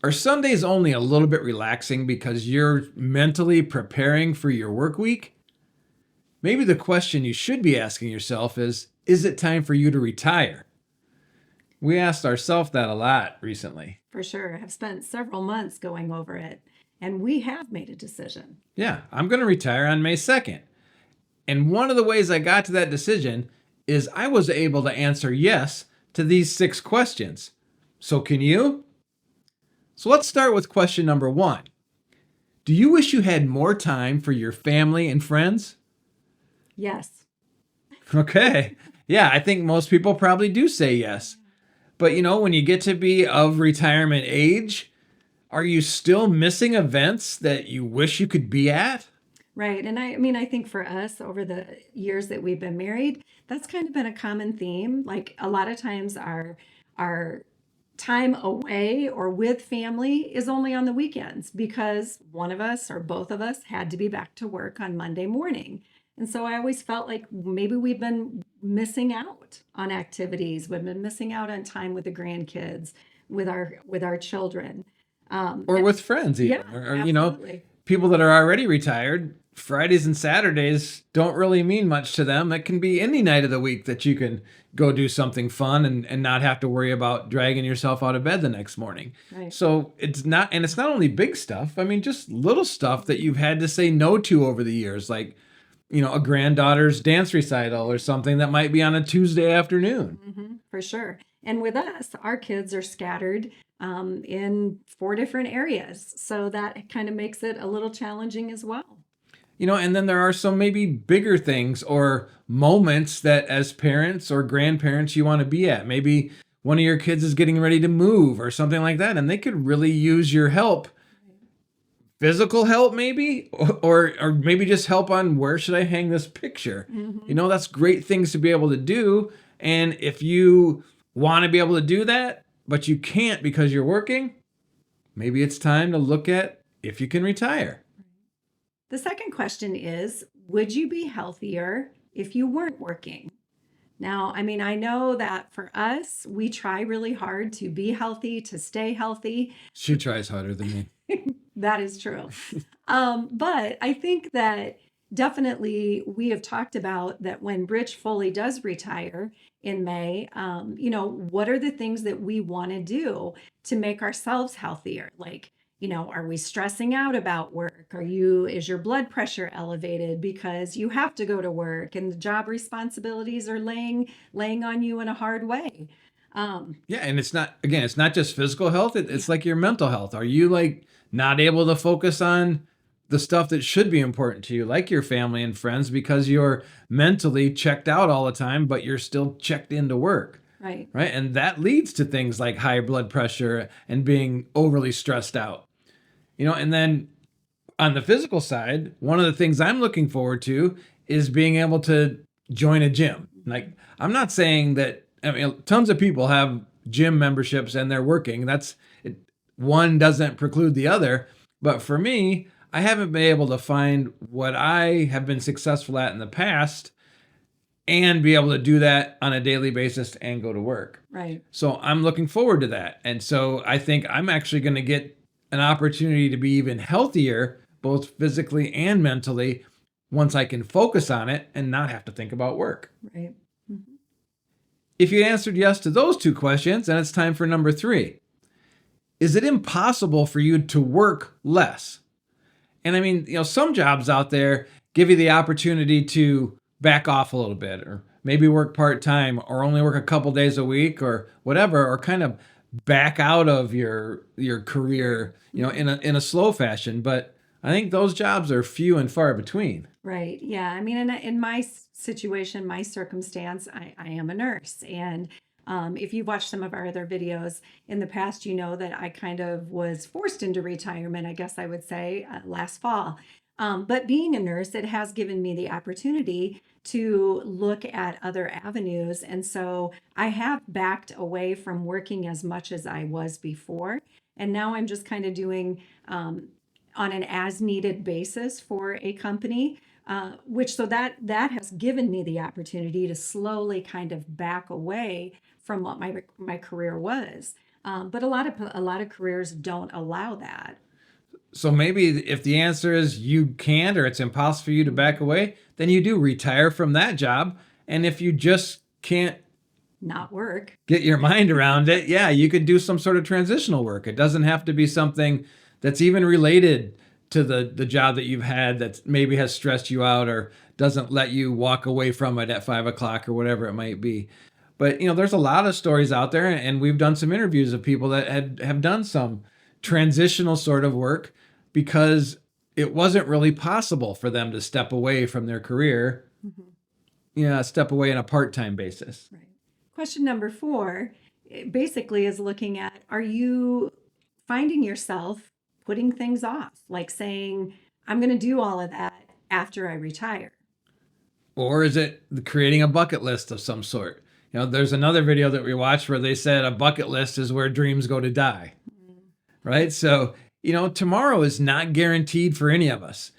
Are Sundays only a little bit relaxing because you're mentally preparing for your work week? Maybe the question you should be asking yourself is it time for you to retire? We asked ourselves that a lot recently. For sure. I've spent several months going over it, and we have made a decision. Yeah, I'm going to retire on May 2nd. And one of the ways I got to that decision is I was able to answer yes to these 6 questions. So can you? So let's start with question number 1. Do you wish you had more time for your family and friends? Yes. Okay. Yeah, I think most people probably do say yes. But when you get to be of retirement age, are you still missing events that you wish you could be at? Right. And I mean, I think for us over the years that we've been married, that's kind of been a common theme. Like a lot of times our time away or with family is only on the weekends because one of us or both of us had to be back to work on Monday morning. And so I always felt like maybe we've been missing out on activities. We've been missing out on time with the grandkids, with our children. Or And with friends yeah, even? Or absolutely. people that are already retired, Fridays and Saturdays don't really mean much to them. That can be any night of the week that you can go do something fun and not have to worry about dragging yourself out of bed the next morning. Right. So it's not only big stuff. I mean, just little stuff that you've had to say no to over the years, like, a granddaughter's dance recital or something that might be on a Tuesday afternoon. For sure. And with us, our kids are scattered in 4 different areas. So that kind of makes it a little challenging as well. And then there are some maybe bigger things or moments that as parents or grandparents you want to be at. Maybe one of your kids is getting ready to move or something like that, and they could really use your help. Physical help, maybe, or maybe just help on where should I hang this picture. Hmm. That's great things to be able to do. And if you want to be able to do that, but you can't because you're working, maybe it's time to look at if you can retire. The second question is, would you be healthier if you weren't working? Now, I mean, I know that for us, we try really hard to be healthy, to stay healthy. She tries harder than me. That is true. But I think that definitely we have talked about that when Rich fully does retire in May, what are the things that we want to do to make ourselves healthier? Like, are we stressing out about work? Is your blood pressure elevated because you have to go to work and the job responsibilities are laying on you in a hard way? Yeah, and it's not just physical health, it's like your mental health. Are you like not able to focus on the stuff that should be important to you, like your family and friends, because you're mentally checked out all the time, but you're still checked into work, Right. right? And that leads to things like high blood pressure and being overly stressed out. And then on the physical side, one of the things I'm looking forward to is being able to join a gym. Like, I'm not saying that, I mean, tons of people have gym memberships and they're working. One doesn't preclude the other. But for me, I haven't been able to find what I have been successful at in the past and be able to do that on a daily basis and go to work. Right. So I'm looking forward to that. And so I think I'm actually going to get an opportunity to be even healthier, both physically and mentally, once I can focus on it and not have to think about work. Right. Mhm. If you answered yes to those 2 questions, then it's time for number 3. Is it impossible for you to work less? And I mean, some jobs out there give you the opportunity to back off a little bit, or maybe work part-time, or only work a couple days a week, or whatever, or kind of back out of your career, in a slow fashion. But I think those jobs are few and far between. Right. Yeah. I mean, in my situation, my circumstance, I am a nurse. And if you've watched some of our other videos in the past, you know that I kind of was forced into retirement, I guess I would say, last fall. But being a nurse, it has given me the opportunity to look at other avenues. And so I have backed away from working as much as I was before. And now I'm just kind of doing on an as needed basis for a company. Which so that has given me the opportunity to slowly kind of back away from what my career was. But a lot of careers don't allow that. So maybe if the answer is you can't or it's impossible for you to back away, then you do retire from that job. And if you just can't Not work. get your mind around it, yeah, you could do some sort of transitional work. It doesn't have to be something that's even related to the job that you've had that maybe has stressed you out or doesn't let you walk away from it at 5 o'clock or whatever it might be. But there's a lot of stories out there, and we've done some interviews of people that have done some transitional sort of work because it wasn't really possible for them to step away from their career, step away on a part-time basis. Right. Question number 4 basically is looking at, are you finding yourself putting things off? Like saying, I'm going to do all of that after I retire. Or is it creating a bucket list of some sort? There's another video that we watched where they said a bucket list is where dreams go to die, right? So, tomorrow is not guaranteed for any of us.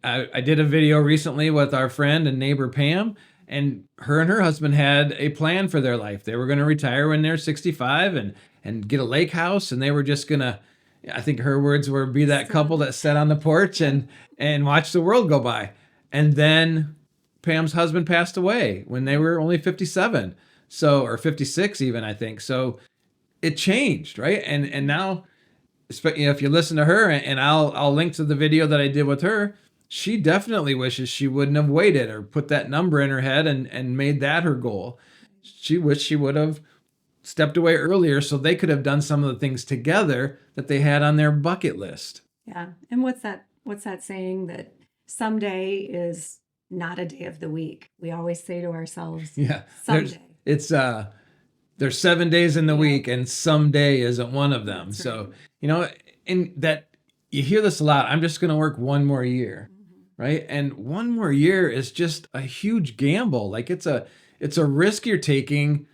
I did a video recently with our friend and neighbor Pam, and her husband had a plan for their life. They were going to retire when they're 65 and get a lake house, and they were just going to, I think her words were, be that couple that sat on the porch and watch the world go by. And then Pam's husband passed away when they were only 57. So, or 56 even, I think. So it changed, right? And now, if you listen to her, and I'll link to the video that I did with her, she definitely wishes she wouldn't have waited or put that number in her head and made that her goal. She wished she would have stepped away earlier so they could have done some of the things together that they had on their bucket list. Yeah. And what's that saying that someday is not a day of the week? We always say to ourselves, yeah, someday. There's 7 days in the week and someday isn't one of them. That's So, right. in that you hear this a lot, I'm just going to work one more year, right? And one more year is just a huge gamble. Like it's a risk you're taking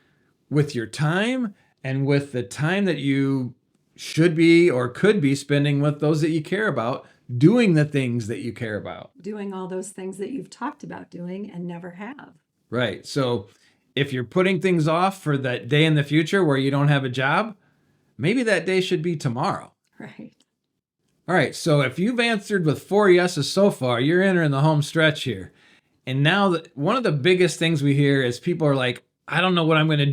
with your time and with the time that you should be or could be spending with those that you care about, doing the things that you care about. Doing all those things that you've talked about doing and never have. Right. So if you're putting things off for that day in the future where you don't have a job, maybe that day should be tomorrow. Right. All right. So if you've answered with 4 yeses so far, you're entering the home stretch here. And now one of the biggest things we hear is people are like, I don't know what I'm going to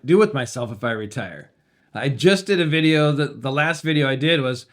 do with myself if I retire. I just did a video. The last video I did was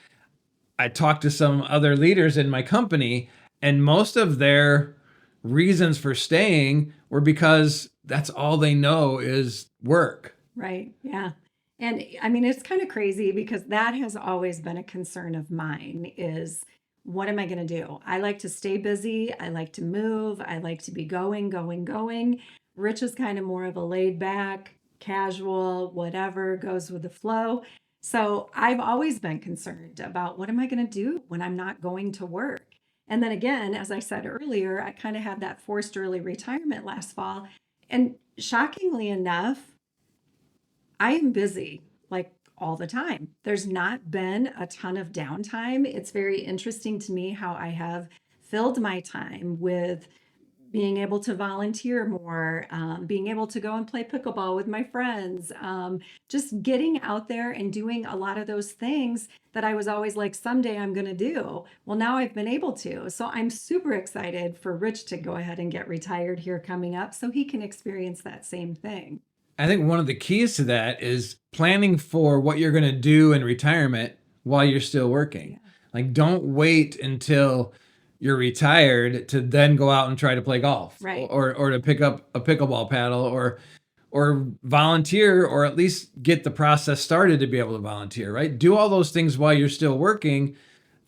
I talked to some other leaders in my company, and most of their reasons for staying were because that's all they know is work. Right. Yeah. And I mean, it's kind of crazy because that has always been a concern of mine is, what am I going to do? I like to stay busy. I like to move. I like to be going, going, going. Rich is kind of more of a laid back, casual, whatever, goes with the flow. So I've always been concerned about, what am I going to do when I'm not going to work? And then again, as I said earlier, I kind of had that forced early retirement last fall. And shockingly enough, I am busy like all the time. There's not been a ton of downtime. It's very interesting to me how I have filled my time with being able to volunteer more, being able to go and play pickleball with my friends, just getting out there and doing a lot of those things that I was always like, someday I'm going to do. Well, now I've been able to. So I'm super excited for Rich to go ahead and get retired here coming up so he can experience that same thing. I think one of the keys to that is planning for what you're going to do in retirement while you're still working. Yeah. Like, don't wait until you're retired to then go out and try to play golf, Right. or to pick up a pickleball paddle or volunteer, or at least get the process started to be able to volunteer, right? Do all those things while you're still working.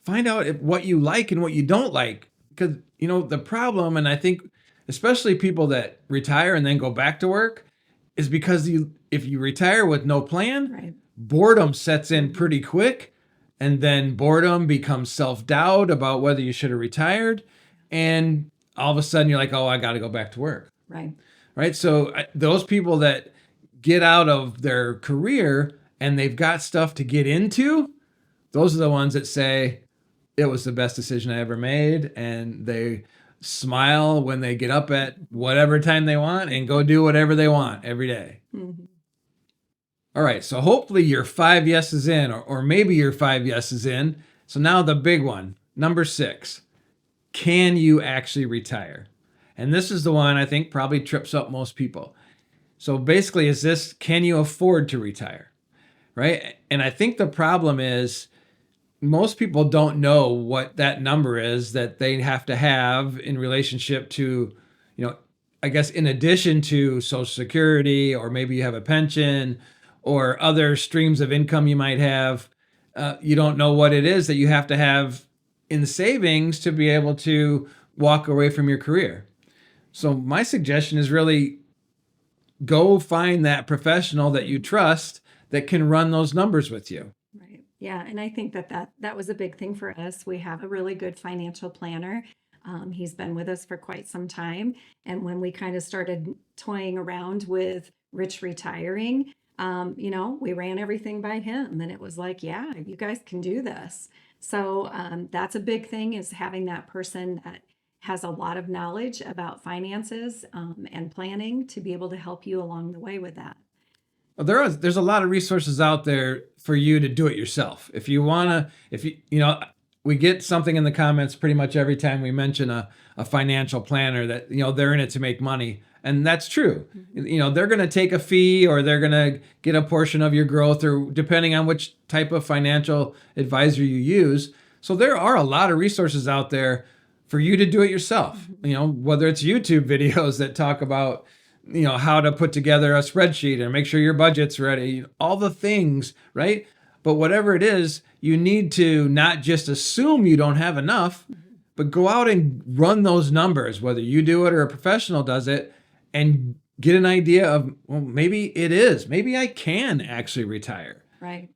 Find out what you like and what you don't like. Because, the problem, and I think especially people that retire and then go back to work, is because if you retire with no plan, Right. boredom sets in pretty quick. And then boredom becomes self-doubt about whether you should have retired. And all of a sudden you're like, oh, I got to go back to work. Right. Right. So those people that get out of their career and they've got stuff to get into, those are the ones that say it was the best decision I ever made. And they smile when they get up at whatever time they want and go do whatever they want every day. Mm-hmm. All right, so hopefully you're 5 yeses in, or maybe you're 5 yeses in. So now the big one, number 6. Can you actually retire? And this is the one I think probably trips up most people. So basically, is this, can you afford to retire? Right? And I think the problem is most people don't know what that number is that they have to have in relationship to, I guess in addition to Social Security, or maybe you have a pension or other streams of income you might have. You don't know what it is that you have to have in savings to be able to walk away from your career. So my suggestion is really go find that professional that you trust that can run those numbers with you. Right. Yeah. And I think that was a big thing for us. We have a really good financial planner. He's been with us for quite some time. And when we kind of started toying around with Rich retiring, we ran everything by him. And it was like, yeah, you guys can do this. So that's a big thing, is having that person that has a lot of knowledge about finances and planning to be able to help you along the way with that. Well, there's a lot of resources out there for you to do it yourself. If you wanna, if we get something in the comments pretty much every time we mention a financial planner that they're in it to make money, and that's true. Mm-hmm. They're going to take a fee, or they're going to get a portion of your growth, or depending on which type of financial advisor you use. So there are a lot of resources out there for you to do it yourself. Whether it's YouTube videos that talk about how to put together a spreadsheet and make sure your budget's ready, all the things, right? But whatever it is, you need to not just assume you don't have enough, but go out and run those numbers, whether you do it or a professional does it, and get an idea of, well, maybe maybe I can actually retire. Right.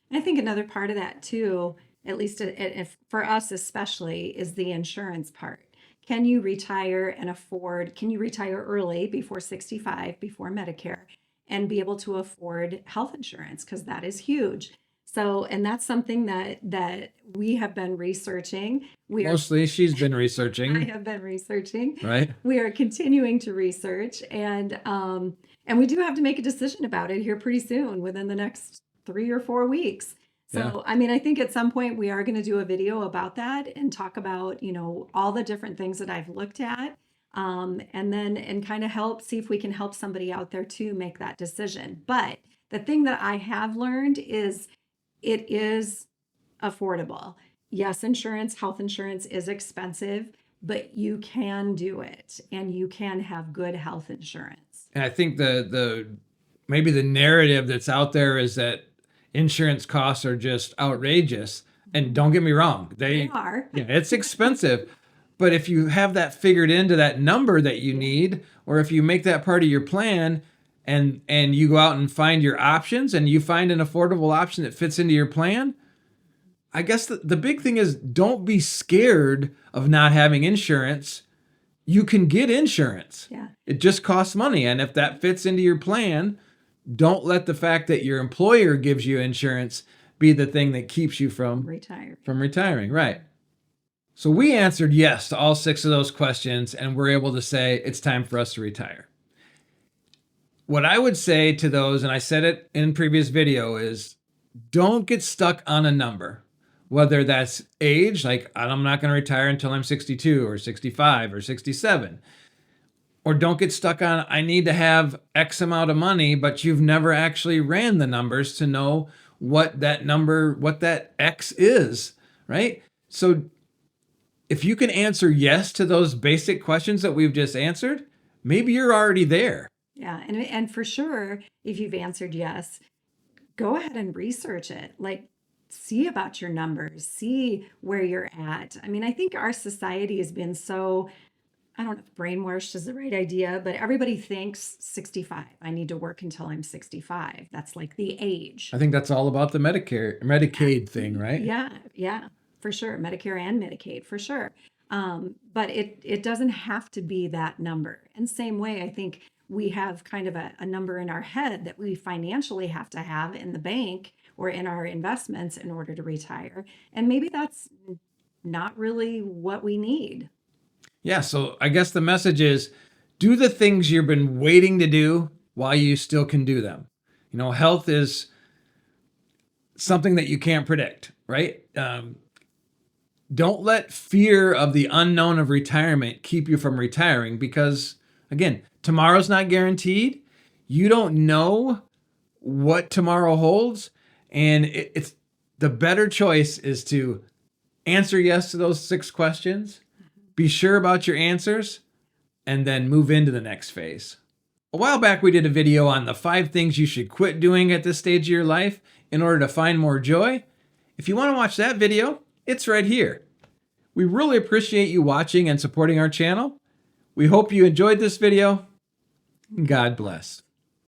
And I think another part of that too, at least if for us especially, is the insurance part. Can you retire and afford, can you retire early before 65, before Medicare, and be able to afford health insurance? Because that is huge. So, and that's something that we have been researching. Mostly she's been researching. I have been researching. Right. We are continuing to research, and we do have to make a decision about it here pretty soon, within the next 3 or 4 weeks. So, Yeah. I mean, I think at some point we are going to do a video about that and talk about, all the different things that I've looked at, and kind of see if we can help somebody out there to make that decision. But the thing that I have learned is it is affordable. Yes, health insurance is expensive, but you can do it, and you can have good health insurance. And I think the maybe the narrative that's out there is that insurance costs are just outrageous. And don't get me wrong, They are. yeah, it's expensive. But if you have that figured into that number that you need, or if you make that part of your plan, and you go out and find your options, and you find an affordable option that fits into your plan, I guess the big thing is, don't be scared of not having insurance. You can get insurance. Yeah. It just costs money. And if that fits into your plan, don't let the fact that your employer gives you insurance be the thing that keeps you from retiring. Right. So we answered yes to all 6 of those questions, and we're able to say it's time for us to retire. What I would say to those, and I said it in a previous video, is don't get stuck on a number, whether that's age, like I'm not going to retire until I'm 62 or 65 or 67. Or don't get stuck on, I need to have X amount of money, but you've never actually ran the numbers to know what that X is, right? So if you can answer yes to those basic questions that we've just answered, maybe you're already there. Yeah. And for sure, if you've answered yes, go ahead and research it. Like, see about your numbers, see where you're at. I mean, I think our society has been so, I don't know if brainwashed is the right idea, but everybody thinks 65. I need to work until I'm 65. That's like the age. I think that's all about the Medicaid thing, right? Yeah, for sure. Medicare and Medicaid, for sure. But it doesn't have to be that number. And same way, I think we have kind of a number in our head that we financially have to have in the bank or in our investments in order to retire. And maybe that's not really what we need. Yeah, so I guess the message is, do the things you've been waiting to do while you still can do them. Health is something that you can't predict, right? Don't let fear of the unknown of retirement keep you from retiring because, again, tomorrow's not guaranteed. You don't know what tomorrow holds. And it's the better choice is to answer yes to those 6 questions, be sure about your answers, and then move into the next phase. A while back, we did a video on the 5 things you should quit doing at this stage of your life in order to find more joy. If you want to watch that video, it's right here. We really appreciate you watching and supporting our channel. We hope you enjoyed this video. God bless.